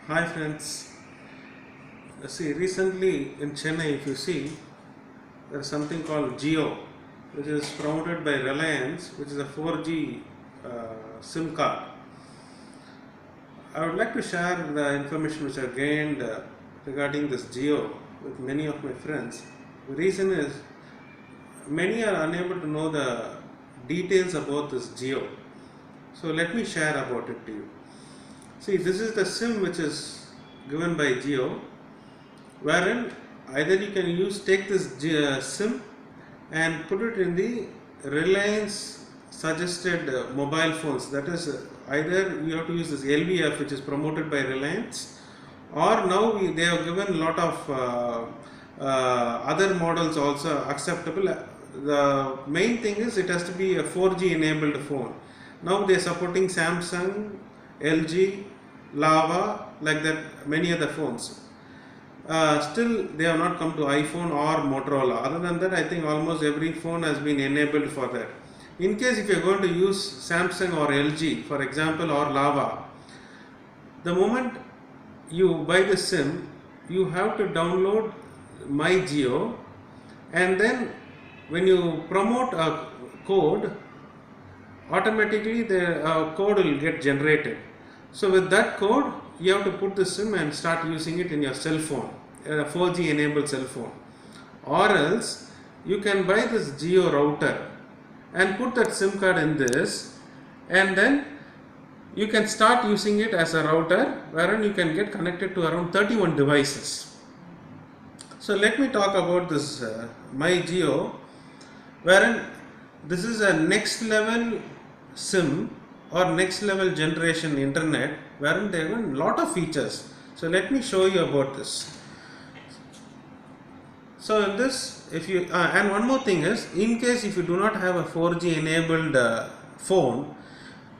Hi friends. See, recently in Chennai, if you see, there is something called Jio, which is promoted by Reliance, which is a 4G SIM card. I would like to share the information which I gained regarding this Jio with many of my friends. The reason is many are unable to know the details about this Jio. So let me share about it to you. See, this is the SIM which is given by Jio, wherein either you can take this SIM and put it in the Reliance suggested mobile phones. That is, either you have to use this LVF, which is promoted by Reliance, or now they have given a lot of other models also acceptable. The main thing is it has to be a 4G enabled phone. Now they are supporting Samsung, LG, Lava, like that, many other phones. Still, they have not come to iPhone or Motorola. Other than that, I think almost every phone has been enabled for that. In case if you are going to use Samsung or LG, for example, or Lava, the moment you buy the SIM, you have to download MyJio, and then when you promote a code, automatically the code will get generated. So with that code, you have to put the SIM and start using it in your cell phone, a 4G enabled cell phone. Or else you can buy this Jio router and put that SIM card in this, and then you can start using it as a router wherein you can get connected to around 31 devices. So let me talk about this MyJio, wherein this is a next level SIM or next level generation internet, wherein they have a lot of features. So let me show you about this. So in this, if you and one more thing is, in case if you do not have a 4G enabled phone,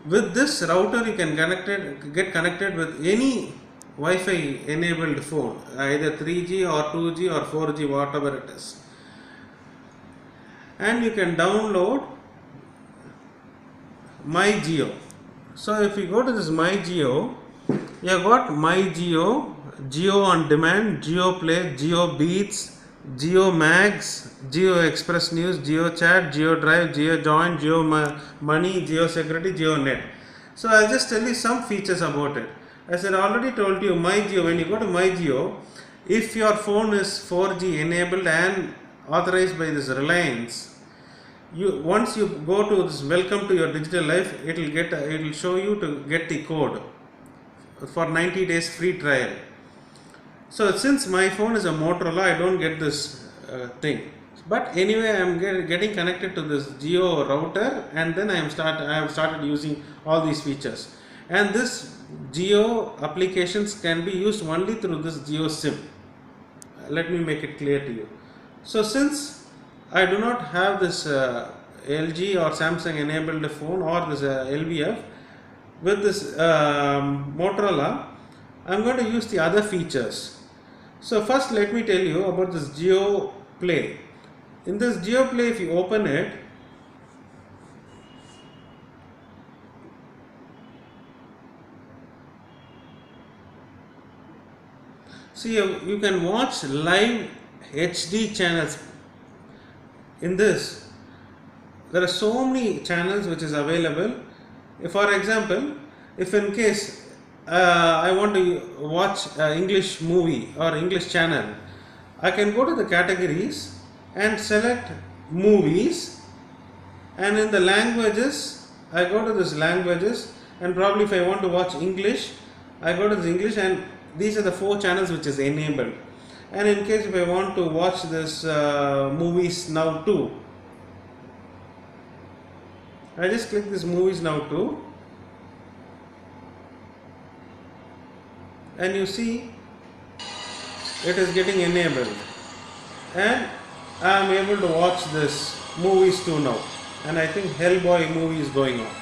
with this router you can get connected with any Wi-Fi enabled phone, either 3G or 2G or 4G, whatever it is, and you can download MyJio. So if you go to this MyJio, you have got MyJio, Jio on Demand, Jio Play, Jio Beats, Jio Mags, Jio Express News, Jio Chat, Jio Drive, Jio Join, Jio Money, Jio Security, Jio Net. So I'll just tell you some features about it. As I already told you, MyJio, when you go to MyJio, if your phone is 4G enabled and authorized by this Reliance, once you go to this welcome to your digital life, it will show you to get the code for 90 days free trial. So since my phone is a Motorola, I don't get this thing. But anyway, I am getting connected to this Jio router, and then I have started using all these features. And this Jio applications can be used only through this Jio SIM. Let me make it clear to you. So since I do not have this LG or Samsung enabled phone or this LVF, with this Motorola, I am going to use the other features. So first let me tell you about this Jio Play. In this Jio Play, if you open it, see, you can watch live HD channels. In this, there are so many channels which is available. For example, if in case I want to watch English movie or English channel, I can go to the categories and select movies, and in the languages I go to this languages, and probably if I want to watch English, I go to this English, and these are the 4 channels which is enabled. And in case if I want to watch this movies now too, I just click this movies now too, and you see it is getting enabled, and I am able to watch this movies too now, and I think Hellboy movie is going on.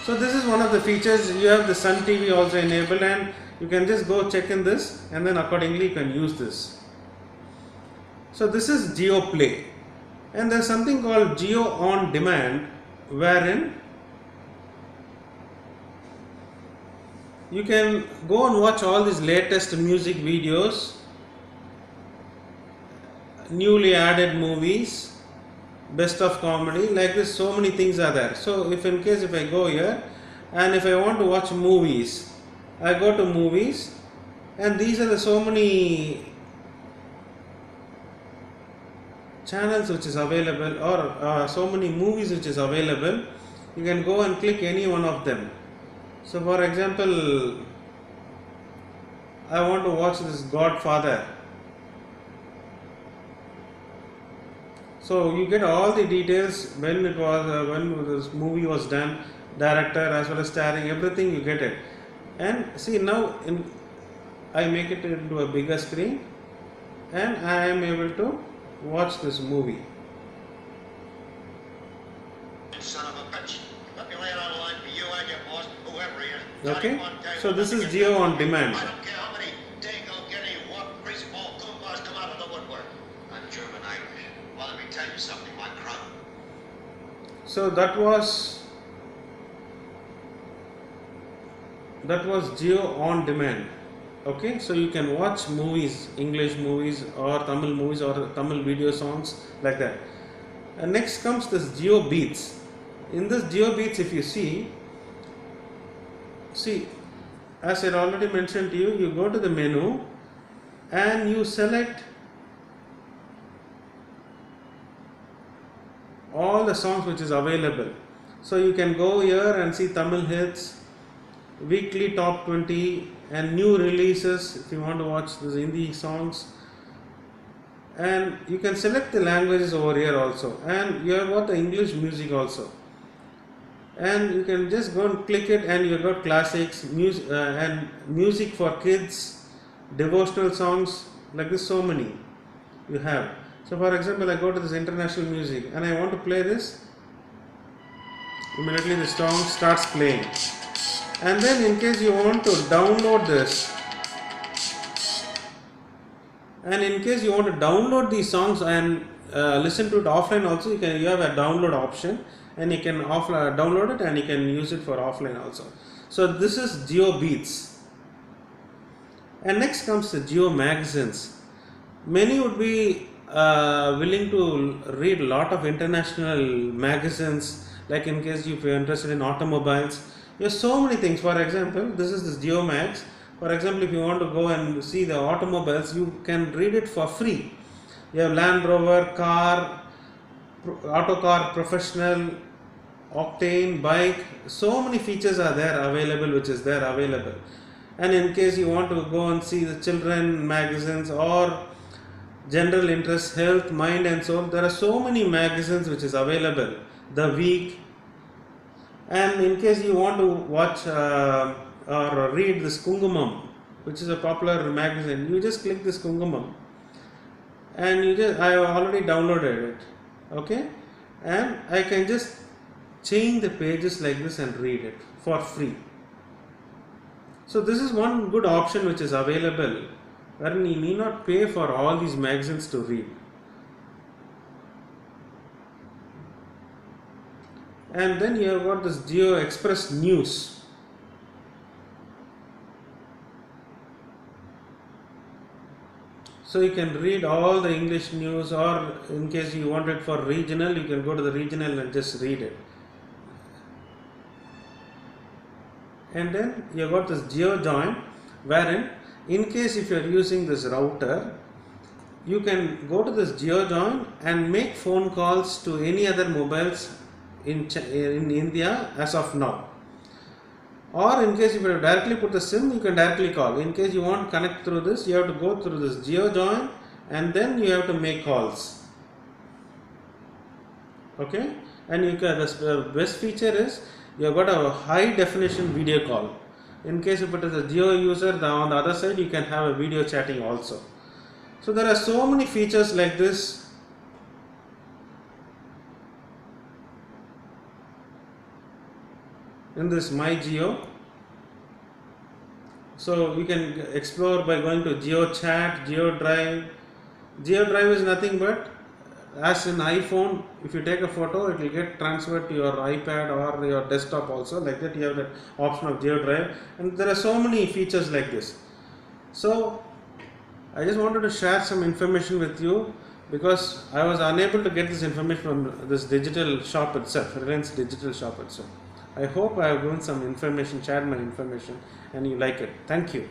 So this is one of the features. You have the Sun TV also enabled, and you can just go check in this, and then accordingly you can use this. So this is Jio Play, and there is something called Jio on Demand, wherein You can go and watch all these latest music videos, newly added movies, best of comedy, like this. So many things are there. So if in case if I go here and if I want to watch movies, I go to movies, and these are the so many channels which is available, or so many movies which is available. You can go and click any one of them. So for example, I want to watch this Godfather. So you get all the details, when it was, when this movie was done, director as well as starring, everything you get it. And see now, I make it into a bigger screen, and I am able to watch this movie. Son of a bitch. Let me lay it on the line for you and your boss, whoever he is. Okay, so this is Jio on demand. I don't care how many Dago, Guinea, what crazy ball Goombas come out of the woodwork. I'm German Irish. Well, let me tell you something, my crowd. So that was Jio on demand. Okay, so you can watch movies, English movies or Tamil movies or Tamil video songs, like that. And next comes this Jio Beats. In this Jio Beats, if you see, as I already mentioned to you, you go to the menu and you select all the songs which is available. So you can go here and see Tamil hits, weekly top 20, and new releases if you want to watch the Hindi songs. And you can select the languages over here also, and you have got the English music also. And you can just go and click it, and you got classics, music, and music for kids, devotional songs, like this. So many you have. So for example, I go to this international music and I want to play this. Immediately the song starts playing. And then in case you want to download this, and in case you want to download these songs and listen to it offline also, you have a download option, and you can download it and you can use it for offline also. So this is Jio Beats. And next comes the Jio Magazines. Many would be willing to read a lot of international magazines, like in case if you're interested in automobiles. You have so many things. For example, this is this Jio Max. For example, if you want to go and see the automobiles, you can read it for free. You have Land Rover, car, Autocar Professional, Octane, bike. So many features are there available, which is there available. And in case you want to go and see the children magazines or general interest, health, mind and soul, there are so many magazines which is available. The Week. And in case you want to watch or read this Kungumam, which is a popular magazine, you just click this Kungumam, and I have already downloaded it. Okay, and I can just change the pages like this and read it for free. So this is one good option which is available, wherein you need not pay for all these magazines to read. And then you have got this Jio Express News. So you can read all the English news, or in case you want it for regional, you can go to the regional and just read it. And then you have got this Jio Join, wherein in case if you are using this router, you can go to this Jio Join and make phone calls to any other mobiles in India as of now. Or in case if you directly put the SIM, you can directly call. In case you want to connect through this, you have to go through this Jio Join, and then you have to make calls. Okay, and the best feature is you have got a high definition video call. In case if it is a Jio user, on the other side you can have a video chatting also. So there are so many features like this. In this My Jio, so you can explore by going to Jio Chat, Jio Drive. Jio Drive is nothing but as in iPhone, if you take a photo, it will get transferred to your iPad or your desktop also. Like that, you have the option of GeoDrive, and there are so many features like this. So I just wanted to share some information with you because I was unable to get this information from this digital shop itself, Reliance digital shop itself. I hope I have given some information, shared my information, and you like it. Thank you.